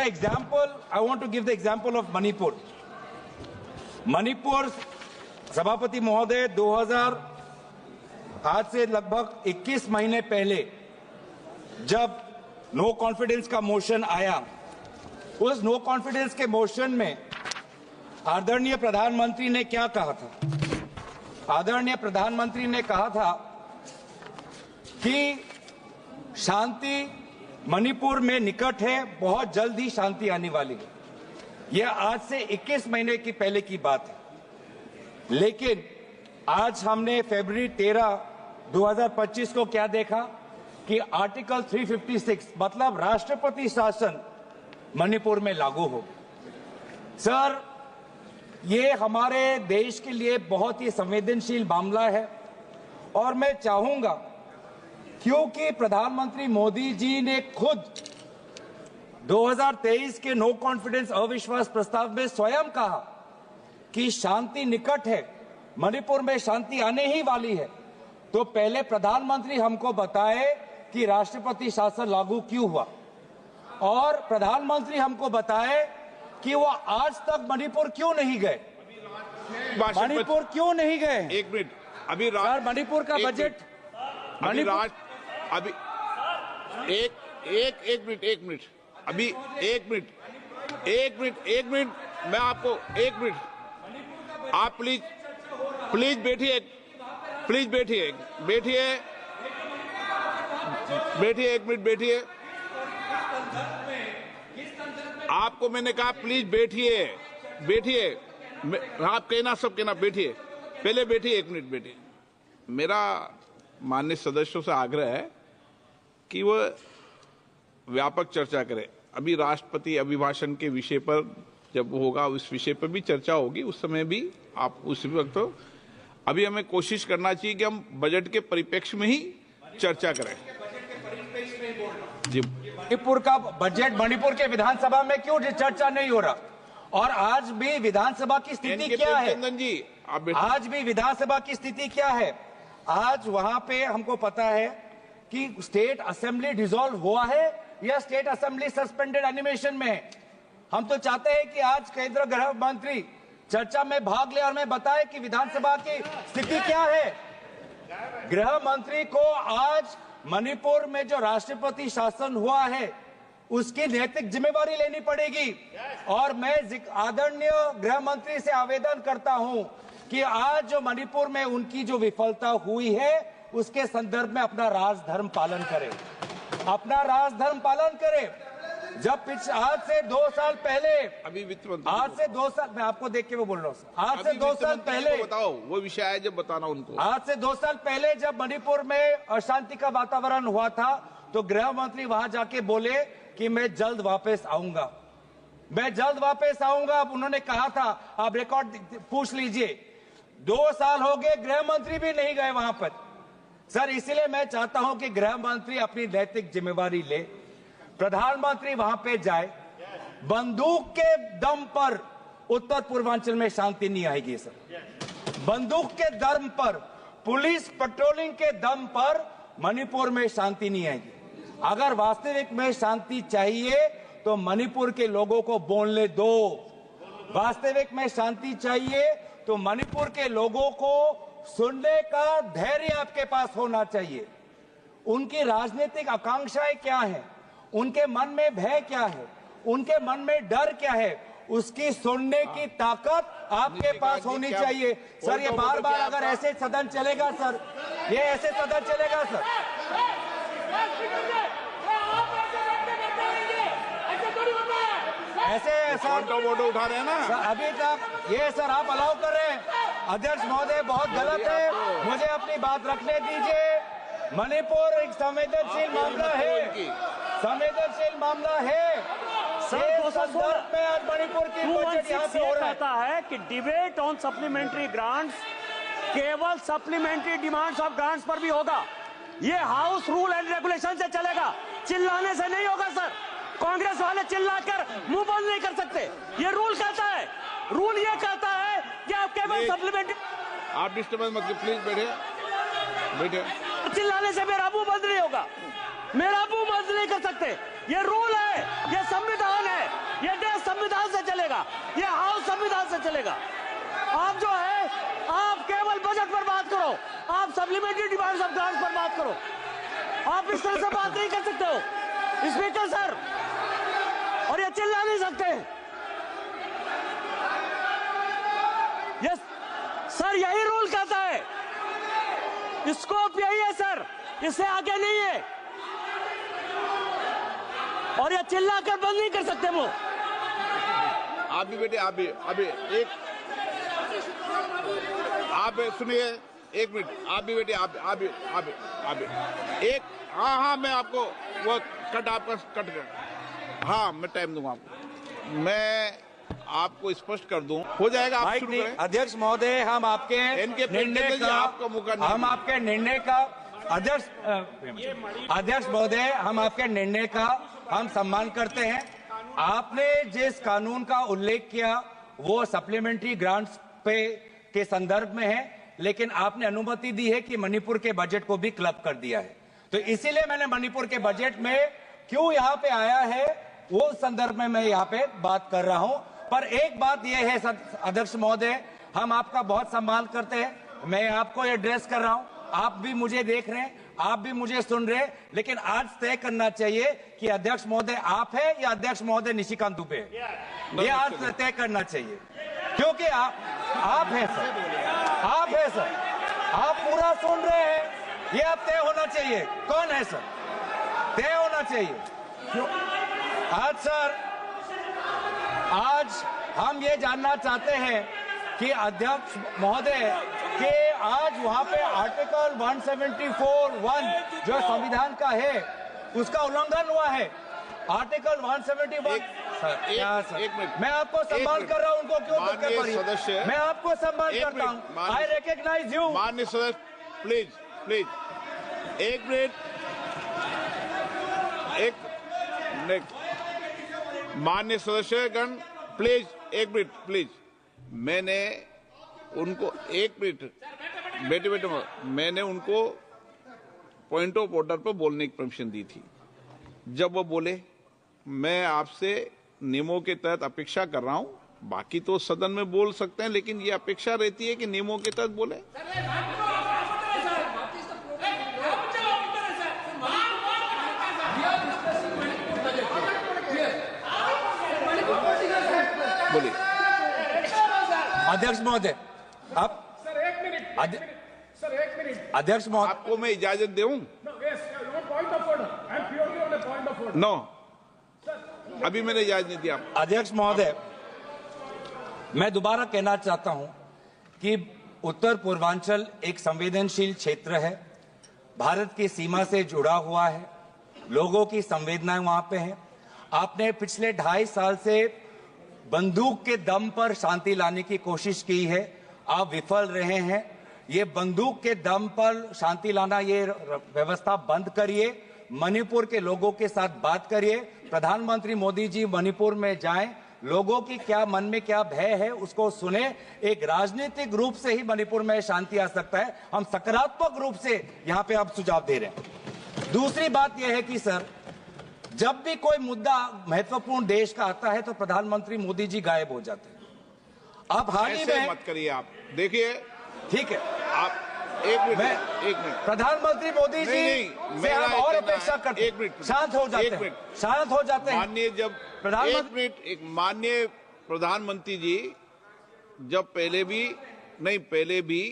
example, I want to give the example of Manipur. Manipur सभापति महोदय 2000 आज से लगभग 21 महीने पहले जब नो कॉन्फिडेंस का मोशन आया, उस नो कॉन्फिडेंस के मोशन में आदरणीय प्रधानमंत्री ने क्या कहा था? आदरणीय प्रधानमंत्री ने कहा था कि शांति मणिपुर में निकट है, बहुत जल्द ही शांति आने वाली है। यह आज से 21 महीने की पहले की बात है। लेकिन आज हमने फरवरी 13, 2025 को क्या देखा कि आर्टिकल 356 मतलब राष्ट्रपति शासन मणिपुर में लागू हो। सर, ये हमारे देश के लिए बहुत ही संवेदनशील मामला है और मैं चाहूंगा, क्योंकि प्रधानमंत्री मोदी जी ने खुद 2023 के नो कॉन्फिडेंस अविश्वास प्रस्ताव में स्वयं कहा कि शांति निकट है, मणिपुर में शांति आने ही वाली है, तो पहले प्रधानमंत्री हमको बताए कि राष्ट्रपति शासन लागू क्यों हुआ और प्रधानमंत्री हमको बताए कि वो आज तक मणिपुर क्यों नहीं गए। मणिपुर क्यों नहीं गए? एक मिनट, अभी सर मणिपुर का बजट अभी एक मिनट अभी एक मिनट मैं आपको एक मिनट, आप प्लीज बैठिए, एक मिनट बैठिए। आपको मैंने कहा प्लीज बैठिए, आप कहना सब कहना, बैठिए, पहले बैठिए, एक मिनट बैठिए। मेरा माननीय सदस्यों से आग्रह है कि वह व्यापक चर्चा करें। अभी राष्ट्रपति अभिभाषण के विषय पर जब होगा, उस विषय पर भी चर्चा होगी, उस समय भी आप उस वक्त, अभी हमें कोशिश करना चाहिए कि हम बजट के परिप्रेक्ष्य में ही चर्चा करें। जी, मणिपुर का बजट, मणिपुर के विधानसभा में क्यों चर्चा नहीं हो रहा? और आज भी विधानसभा की स्थिति क्या है? जी, आज भी विधानसभा की स्थिति क्या है? आज वहां पे हमको पता है कि स्टेट असेंबली डिसॉल्व हुआ है या स्टेट असेंबली सस्पेंडेड एनिमेशन में है। हम तो चाहते हैं कि आज केंद्रीय गृह मंत्री चर्चा में भाग ले और हमें बताए कि विधानसभा की स्थिति क्या है। गृह मंत्री को आज मणिपुर में जो राष्ट्रपति शासन हुआ है उसकी नैतिक जिम्मेवारी लेनी पड़ेगी। और मैं आदरणीय गृह मंत्री से आवेदन करता हूं कि आज जो मणिपुर में उनकी जो विफलता हुई है उसके संदर्भ में अपना राजधर्म पालन करें, अपना राजधर्म पालन करें। जब आज से 2 साल पहले, अभी वित्त मंत्री, आज से 2 साल, मैं आपको देख के वो बोल रहा हूँ, आज से 2 साल पहले बताओ, वो विषय है जब बताना उनको। आज से 2 साल पहले जब मणिपुर में अशांति का वातावरण हुआ था तो गृह मंत्री वहां जाके बोले कि मैं जल्द वापस आऊंगा, मैं जल्द वापस आऊंगा। उन्होंने कहा था, आप रिकॉर्ड पूछ लीजिए। 2 साल हो गए, गृह मंत्री भी नहीं गए वहां पर। सर, इसलिए मैं चाहता हूं कि गृह मंत्री अपनी नैतिक जिम्मेवारी ले, प्रधानमंत्री वहां पे जाए। बंदूक के दम पर उत्तर पूर्वांचल में शांति नहीं आएगी सर। बंदूक के दम पर, पुलिस पेट्रोलिंग के दम पर मणिपुर में शांति नहीं आएगी। अगर वास्तविक में शांति चाहिए तो मणिपुर के लोगों को बोलने दो। वास्तविक में शांति चाहिए तो मणिपुर के लोगों को सुनने का धैर्य आपके पास होना चाहिए। उनकी राजनीतिक आकांक्षाएं क्या हैं, उनके मन में भय क्या है, उनके मन में डर क्या है, उसकी सुनने की ताकत आपके पास होनी चाहिए। सर, ये बार बार अगर ऐसे सदन चलेगा सर, ये ऐसे सदन चलेगा सर, ऐसे सर वोट उठा रहे हैं ना अभी तक। ये सर आप अलाउ कर रहे हैं, अध्यक्ष महोदय, बहुत गलत है। मुझे अपनी बात रखने दीजिए। मणिपुर एक संवेदनशील मामला है, संवेदनशील मामला है। सर, संदर्भ में आज मणिपुर की बजट यहाँ पे हो रहा कहता है कि डिबेट ऑन सप्लीमेंट्री ग्रांट्स केवल सप्लीमेंट्री डिमांड्स ऑफ ग्रांट्स पर भी होगा। ये हाउस रूल एंड रेगुलेशन से चलेगा, चिल्लाने से नहीं होगा सर। कांग्रेस वाले चिल्लाकर मुंह बंद नहीं कर सकते। ये रूल कहता है, रूल ये कहता है कि आप केवल सप्लीमेंट्री। आप डिस्टर्बेंस मत कीजिए, प्लीज बैठे। चिल्लाने से मेरा मुंह बंद नहीं होगा, मेरा मुंह बंद नहीं कर सकते। ये रूल है, ये संविधान है। चलेगा, ये हाउस संविधान से चलेगा। आप जो है, आप केवल बजट पर बात करो, आप सप्लीमेंट्री डिमांड्स ऑफ ग्रांट्स पर बात करो। आप इस तरह से बात नहीं कर सकते हो स्पीकर सर, और ये चिल्ला नहीं सकते। यस सर, यही रूल कहता है, स्कोप यही है सर, इससे आगे नहीं है, और ये चिल्ला कर बंद नहीं कर सकते वो। आप भी बेटे, आप भी अभी एक आप सुनिए, एक मिनट, आप भी बेटे, आप भी एक, हाँ मैं आपको वो कट आपका कट कर, हाँ मैं टाइम दूंगा आपको, मैं आपको स्पष्ट कर दूं, हो जाएगा। आप शुरू करें। अध्यक्ष महोदय, हम आपके इनके निर्णय का आपका मौका नहीं, हम आपके निर्णय का अध्यक्ष महोदय, हम आपके निर्णय का हम सम्मान करते हैं। आपने जिस कानून का उल्लेख किया वो सप्लीमेंट्री ग्रांट्स पे के संदर्भ में है, लेकिन आपने अनुमति दी है कि मणिपुर के बजट को भी क्लब कर दिया है, तो इसीलिए मैंने मणिपुर के बजट में क्यों यहाँ पे आया है वो संदर्भ में मैं यहाँ पे बात कर रहा हूँ। पर एक बात यह है अध्यक्ष महोदय, हम आपका बहुत सम्मान करते हैं, मैं आपको एड्रेस कर रहा हूँ, आप भी मुझे देख रहे हैं, आप भी मुझे सुन रहे हैं, लेकिन आज तय करना चाहिए कि अध्यक्ष महोदय आप है या अध्यक्ष महोदय निशिकांत दुबे है, ये आज तय करना चाहिए, क्योंकि आप हैं सर, आप है सर, आप पूरा सुन रहे हैं, ये अब तय होना चाहिए कौन है सर, तय होना चाहिए। आज सर, आज हम ये जानना चाहते हैं कि अध्यक्ष महोदय के आज वहां पे आर्टिकल 174(1) जो संविधान का है उसका उल्लंघन हुआ है। आर्टिकल 171 एक मिनट, मैं आपको सम्मान कर रहा हूं, उनको क्यों धक्के पर सदस्य, मैं आपको सम्मान करता हूं, आई रिकॉग्नाइज यू। माननीय सदस्य प्लीज प्लीज, एक मिनट, एक माननीय सदस्यगण प्लीज, एक मिनट प्लीज, मैंने उनको एक मिनट बेटे मैंने उनको पॉइंट ऑफ ऑर्डर पर बोलने की परमिशन दी थी। जब वो बोले, मैं आपसे नियमों के तहत अपेक्षा कर रहा हूं, बाकी तो सदन में बोल सकते हैं, लेकिन ये अपेक्षा रहती है कि नियमों के तहत बोले। बोलिए अध्यक्ष महोदय, आप सर एक मिनट, सर एक मिनट, अध्यक्ष महोदय, आपको मैं इजाजत दूं? Point of order, I am purely on the point of order. No, अभी मैंने इजाजत नहीं दी आपको। अध्यक्ष महोदय, मैं दोबारा कहना चाहता हूं कि उत्तर पूर्वांचल एक संवेदनशील क्षेत्र है, भारत की सीमा से जुड़ा हुआ है, लोगों की संवेदनाएं वहां पे हैं। आपने पिछले 2.5 साल से बंदूक के दम पर शांति लाने की कोशिश की है, आप विफल रहे हैं। ये बंदूक के दम पर शांति लाना, ये व्यवस्था बंद करिए, मणिपुर के लोगों के साथ बात करिए। प्रधानमंत्री मोदी जी मणिपुर में जाएं, लोगों की क्या मन में क्या भय है उसको सुने। एक राजनीतिक रूप से ही मणिपुर में शांति आ सकता है, हम सकारात्मक रूप से यहाँ पे आप सुझाव दे रहे हैं। दूसरी बात यह है कि सर, जब भी कोई मुद्दा महत्वपूर्ण देश का आता है तो प्रधानमंत्री मोदी जी गायब हो जाते हैं। अब हाल ही में मत करिए, आप देखिए, ठीक है, आप एक मिनट प्रधानमंत्री मोदी जी से हम और अपेक्षा करते हैं, एक मिनट, शांत हो जाते हैं, शांत हो जाते हैं। माननीय जब एक माननीय प्रधानमंत्री जी जब पहले भी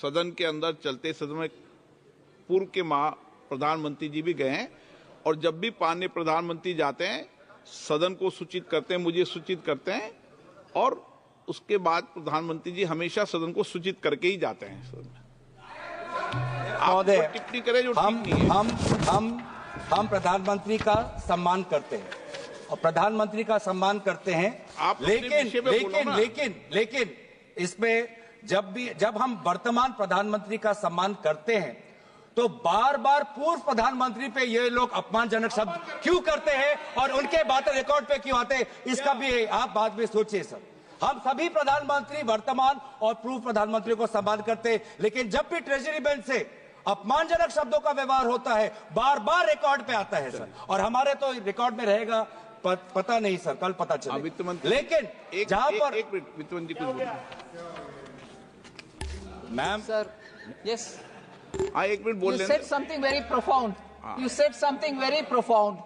सदन के अंदर चलते सदन में पूर्व के प्रधानमंत्री जी भी गए हैं, और जब भी माननीय प्रधानमंत्री जाते हैं सदन को सूचित करते हैं, मुझे सूचित करते हैं, और उसके बाद प्रधानमंत्री जी हमेशा सदन को सूचित करके ही जाते हैं। आप टिप्पणी करें जो ठीक नहीं है। हम प्रधानमंत्री का सम्मान करते हैं और प्रधानमंत्री का सम्मान करते हैं, लेकिन इसमें जब हम वर्तमान प्रधानमंत्री का सम्मान करते हैं तो बार बार पूर्व प्रधानमंत्री पे ये लोग अपमानजनक शब्द क्यों करते हैं और उनके बातें रिकॉर्ड पे क्यों आते हैं, इसका भी आप बाद में सोचिए सर। हम सभी प्रधानमंत्री वर्तमान और पूर्व प्रधानमंत्री को सम्मान करते हैं, लेकिन जब भी ट्रेजरी बेंच से अपमानजनक शब्दों का व्यवहार होता है बार बार रिकॉर्ड पे आता है सर, और हमारे तो रिकॉर्ड में रहेगा पता नहीं सर, कल पता चले। वित्त मंत्री लेकिन जहां पर एक मिनट वित्त मंत्री कुछ बोलिए। Ma'am Sir, yes. हाँ एक मिनट बोल You लेने said something very profound. You said something very profound.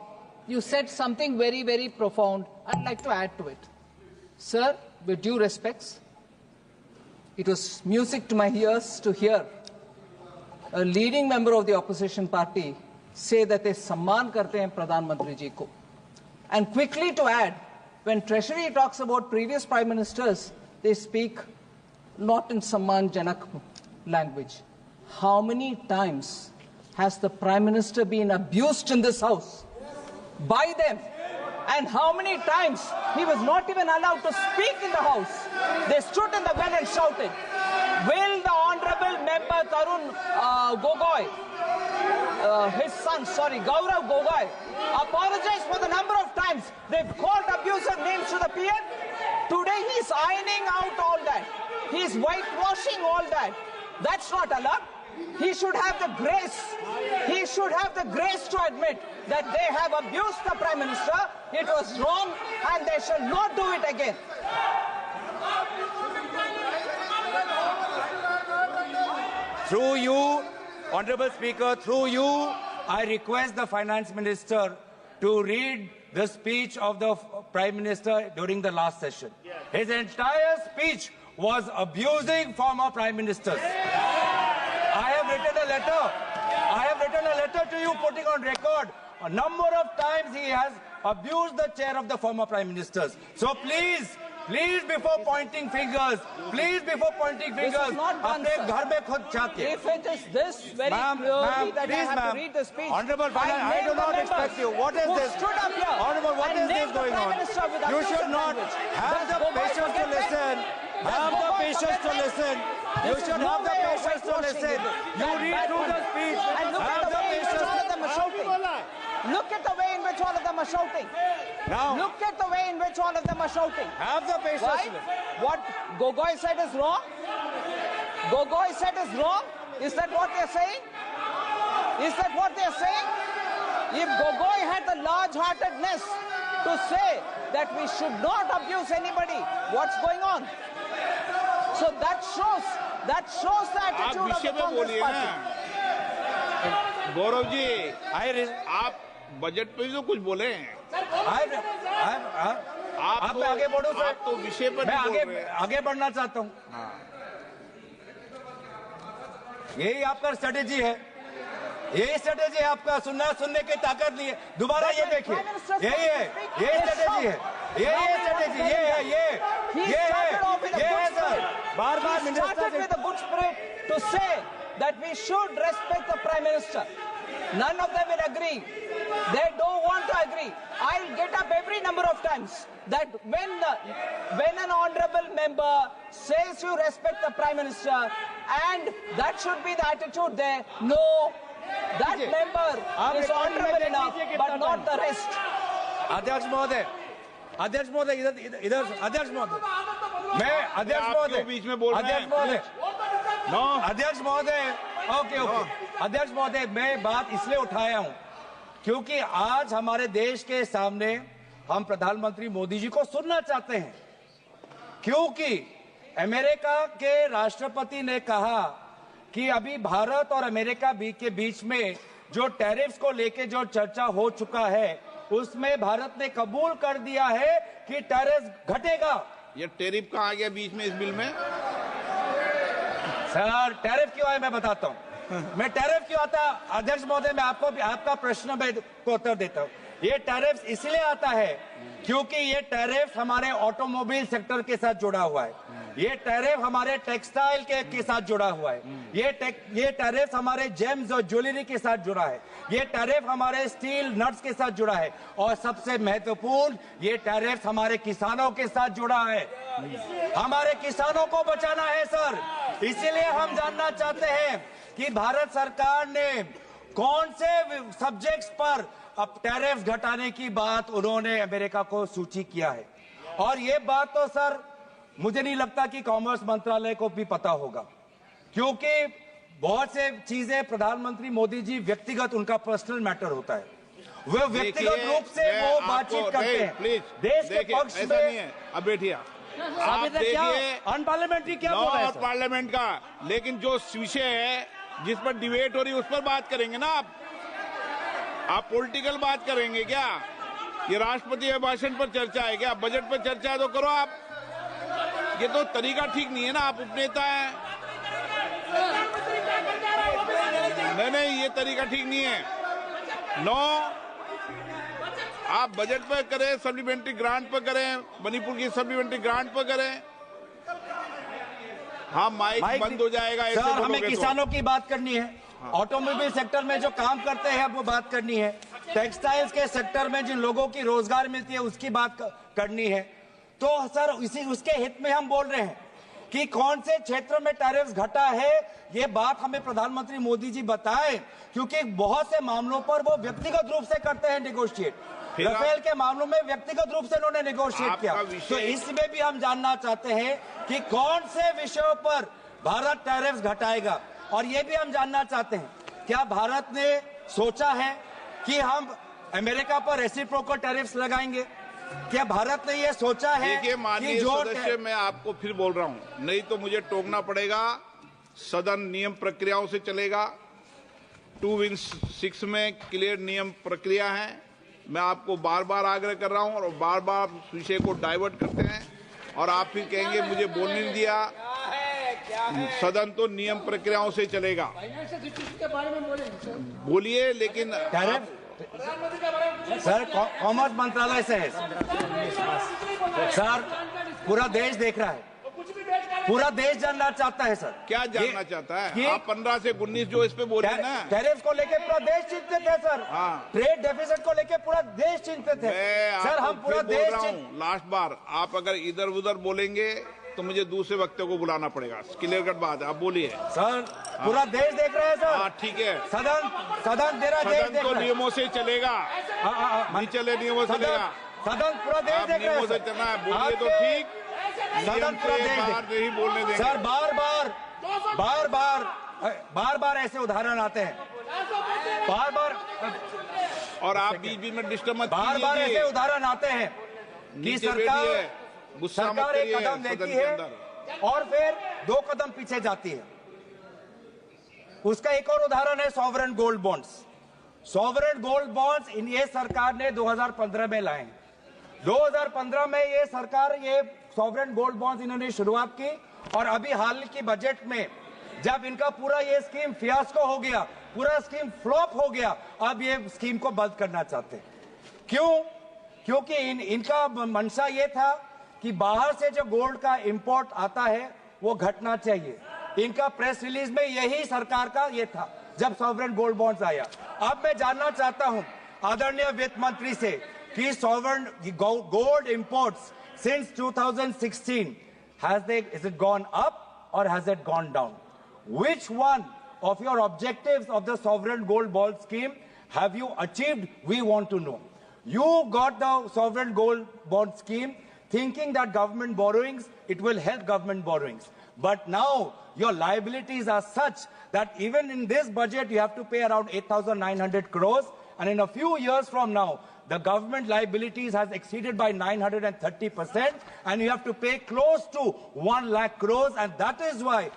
You said something very, very profound. I'd like to add to it. Sir, with due respects, it was music to my ears to hear a leading member of the opposition party say that they सम्मान करते हैं प्रधानमंत्री जी को. And quickly to add, when Treasury talks about previous prime ministers, they speak not in सम्मान janak language. How many times has the prime minister been abused in this house by them? And how many times he was not even allowed to speak in the house? They stood in the well and shouted. Will the honorable member Tarun Gogoi, his son, Gaurav Gogoi, apologize for the number of times they've called abusive names to the PM? Today he's ironing out all that. He's whitewashing all that. That's not allowed. He should have the grace. He should have the grace to admit that they have abused the Prime Minister. It was wrong and they shall not do it again. Through you, Honorable Speaker, through you, I request the Finance Minister to read the speech of the Prime Minister during the last session. His entire speech was abusing former Prime Ministers. I have written a letter. I have written a letter to you putting on record a number of times he has abused the chair of the former Prime Ministers. So please, before pointing fingers, not done, अपने sir. घर में खुद जाके. If it is this very clearly that I have to read the speech, Honorable Finance, I do not expect you. What is who this? stood up here Honorable, what and is this named the going Prime on? Minister with You abusive should not language. have Does the Gogoi patience to forget that? listen. Does Have the Gogoi patience to forget that? listen. You This is should no have the way of patience to whitewashing listen. it. You That read bad through the point. speech. And look Have at the the way in which patience. all of them are shouting. Look at the way in which all of them are shouting. Now, Look at the way in which all of them are shouting. have the patience Why? to listen. What Gogoi said is wrong? Gogoi said is wrong? Is that what they're saying? Is that what they're saying? If Gogoi had the large-heartedness to say that we should not abuse anybody, what's going on? So that shows the आप attitude of विषय the में Congress बोलिए ना party. Gaurav ji I आप budget पे भी तो कुछ बोले हैं आप मैं आगे बढ़ूं सर. आप तो विषय पर मैं नहीं बोल रहे हैं। आगे बढ़ना चाहता हूं. यही आपका स्ट्रेटेजी है. यही स्ट्रेटेजी है आपका. सुनने की ताकत नहीं है. दोबारा ये देखिए. यही है. यही स्ट्रेटेजी है. ये स्ट्रेटेजी ये है. He started off with a good sir. spirit. बार-बार He minister started with a good spirit to say that we should respect the Prime Minister. None of them will agree. They don't want to agree. I'll get up every number of times that when an honorable member says you respect the Prime Minister, and that should be the attitude there. No, that member is honorable enough, but not the rest. अध्यक्ष महोदय इधर अध्यक्ष महोदय मैं अध्यक्ष आप महोदय क्यों बीच में बोल रहे हैं? अध्यक्ष महोदय ओके अध्यक्ष महोदय मैं बात इसलिए उठाया हूं क्योंकि आज हमारे देश के सामने हम प्रधानमंत्री मोदी जी को सुनना चाहते हैं, क्योंकि अमेरिका के राष्ट्रपति ने कहा कि अभी भारत और अमेरिका के बीच में जो टैरिफ्स को लेके जो चर्चा हो चुका है उसमें भारत ने कबूल कर दिया है कि टैरिफ घटेगा. ये टैरिफ कहाँ आ गया बीच में इस बिल में? सर टैरिफ क्यों आया मैं बताता हूं. मैं टैरिफ क्यों आता अध्यक्ष महोदय मैं आपका प्रश्न में को उत्तर देता हूं. ये टैरिफ इसलिए आता है क्योंकि ये टैरिफ हमारे ऑटोमोबाइल सेक्टर के साथ जुड़ा हुआ है. ये टैरिफ हमारे टेक्सटाइल के साथ जुड़ा हुआ है. ये टैरिफ हमारे जेम्स और ज्वेलरी के साथ जुड़ा है. ये टैरिफ हमारे स्टील नट्स के साथ जुड़ा है. और सबसे महत्वपूर्ण ये टैरिफ हमारे किसानों के साथ जुड़ा है. हमारे किसानों को बचाना है सर. इसीलिए हम जानना चाहते हैं कि भारत सरकार ने कौन से सब्जेक्ट्स पर अब टैरिफ घटाने की बात उन्होंने अमेरिका को सूची किया है. और ये बात तो सर मुझे नहीं लगता कि कॉमर्स मंत्रालय को भी पता होगा, क्योंकि बहुत से चीजें प्रधानमंत्री मोदी जी व्यक्तिगत उनका पर्सनल मैटर होता है. वो व्यक्तिगत रूप से वो बातचीत करते हैं। प्लीज देश के पक्ष ऐसा में नहीं है। अब बैठिए आप देखिए अनपार्लियामेंट्री क्या बोल रहे हैं सर? पार्लियामेंट का, लेकिन जो विषय है जिस पर डिबेट हो रही है उस पर बात करेंगे ना आप पॉलिटिकल बात करेंगे क्या? ये राष्ट्रपति के भाषण पर चर्चा है क्या? बजट पर चर्चा है तो करो आप। ये तो तरीका ठीक नहीं है ना, आप उपनेता हैं। नहीं, ये तरीका ठीक नहीं है। नो, आप बजट पर करें, सप्लीमेंट्री ग्रांट पर करें, मणिपुर की सप्लीमेंट्री ग्रांट पर करें। हाँ, माइक बंद हो जाएगा ऐसे सर, हमें बोलोगे किसानों की बात करनी है, ऑटोमोबाइल सेक्टर में जो काम करते हैं वो बात करनी है, टेक्सटाइल्स के सेक्टर में जिन लोगों की रोजगार मिलती है उसकी बात करनी है। तो सर उसके हित में हम बोल रहे हैं कि कौन से क्षेत्र में टैरिफ्स घटा है, ये बात हमें प्रधानमंत्री मोदी जी बताएं, क्योंकि बहुत से मामलों पर वो व्यक्तिगत रूप से करते हैं नेगोशिएट। राफेल के मामलों में व्यक्तिगत रूप से उन्होंने नेगोशिएट किया। तो इसमें भी हम जानना चाहते हैं कि कौन से विषयों पर भारत टैरिफ्स घटाएगा, और ये भी हम जानना चाहते हैं क्या भारत ने सोचा है कि हम अमेरिका पर रेसिप्रोकल टैरिफ्स लगाएंगे? क्या भारत ने ये सोचा है? देखिए माननीय सदस्य, मैं आपको फिर बोल रहा हूं, नहीं तो मुझे टोकना पड़ेगा। सदन नियम प्रक्रियाओं से चलेगा। 2-6 में क्लियर नियम प्रक्रिया है। मैं आपको बार बार आग्रह कर रहा हूं और बार बार विषय को डाइवर्ट करते हैं और आप फिर कहेंगे मुझे बोलने नहीं दिया। सदन तो नियम प्रक्रियाओं से चलेगा। बोलिए, लेकिन सर कॉमर्स मंत्रालय से है सर, पूरा देश देख रहा है, पूरा देश जानना चाहता है सर। क्या जानना चाहता है? आप 15 से 19 जो इस पे बोले ना, टैरिफ को लेके पूरा देश चिंतित है सर। हाँ। ट्रेड डेफिसिट को लेके पूरा देश चिंतित है सर। हम पूरा देश लास्ट बार आप अगर इधर उधर बोलेंगे तो मुझे दूसरे वक्तों को बुलाना पड़ेगा। क्लियर कट बात है, आप बोलिए सर। पूरा देश देख रहा है सर। हाँ ठीक है, सदन तेरा देश देख रहा है। नियमों से चलेगा, नहीं चले नियमों से चलेगा। सदन पूरा देश देख रहा है। नियमों से चलना है, बोलिए तो ठीक। सदन पूरा देश नहीं बोलने देंगे सर। बार बार ऐसे उदाहरण आते हैं, बार और आप बीच में डिस्टर्ब मत कीजिए। बार ऐसे उदाहरण आते हैं कि सरकार एक कदम लेती है और फिर 2 कदम पीछे जाती है। उसका एक और उदाहरण है sovereign gold bonds. Sovereign gold bonds ये सरकार ने 2015 में लाए। 2015 में ये सरकार ये सॉवरेन गोल्ड बॉन्ड्स इन्होंने शुरुआत की, और अभी हाल की बजट में जब इनका पूरा ये स्कीम फियास्को हो गया, पूरा स्कीम फ्लॉप हो गया, अब ये स्कीम को बंद करना चाहते हैं। क्यों? क्योंकि इनका मंशा ये था कि बाहर से जो गोल्ड का इंपोर्ट आता है वो घटना चाहिए। इनका प्रेस रिलीज में यही सरकार का ये था जब सॉवरेन गोल्ड बॉन्ड्स आया। अब मैं जानना चाहता हूं आदरणीय वित्त मंत्री से कि sovereign gold imports since 2016 is it gone up or has it gone down? Which one of your objectives of the sovereign gold bond scheme have you achieved? We want to know. You got the sovereign gold bond scheme thinking that government borrowings, it will help government borrowings. But now your liabilities are such that even in this budget you have to pay around 8,900 crores, and in a few years from now the government liabilities has exceeded by 930%, and you have to pay close to 1 lakh crores, and that is why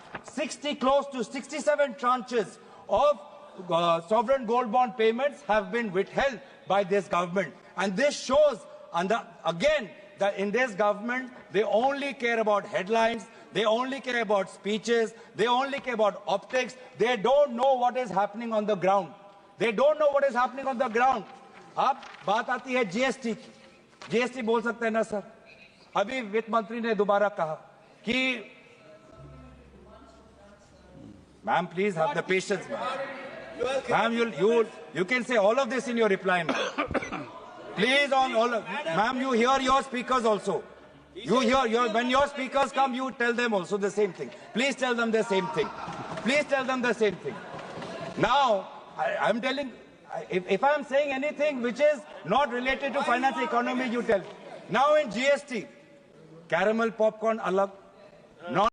close to 67 tranches of sovereign gold bond payments have been withheld by this government. And this shows, again, that in this government, they only care about headlines, they only care about speeches, they only care about optics, they don't know what is happening on the ground. They don't know what is happening on the ground. अब बात आती है GST की। GST बोल सकते हैं ना sir? अभी वित्त मंत्री ने दोबारा कहा कि ma'am please have the patience ma'am, you can say all of this in your reply, ma'am. Please, on all of, ma'am, you hear your speakers also. You hear when your speakers come, you tell them also the same thing. Please tell them the same thing. Please tell them the same thing. Now, I'm telling, if I'm saying anything which is not related to finance economy, you tell. Now in GST, caramel popcorn alag, not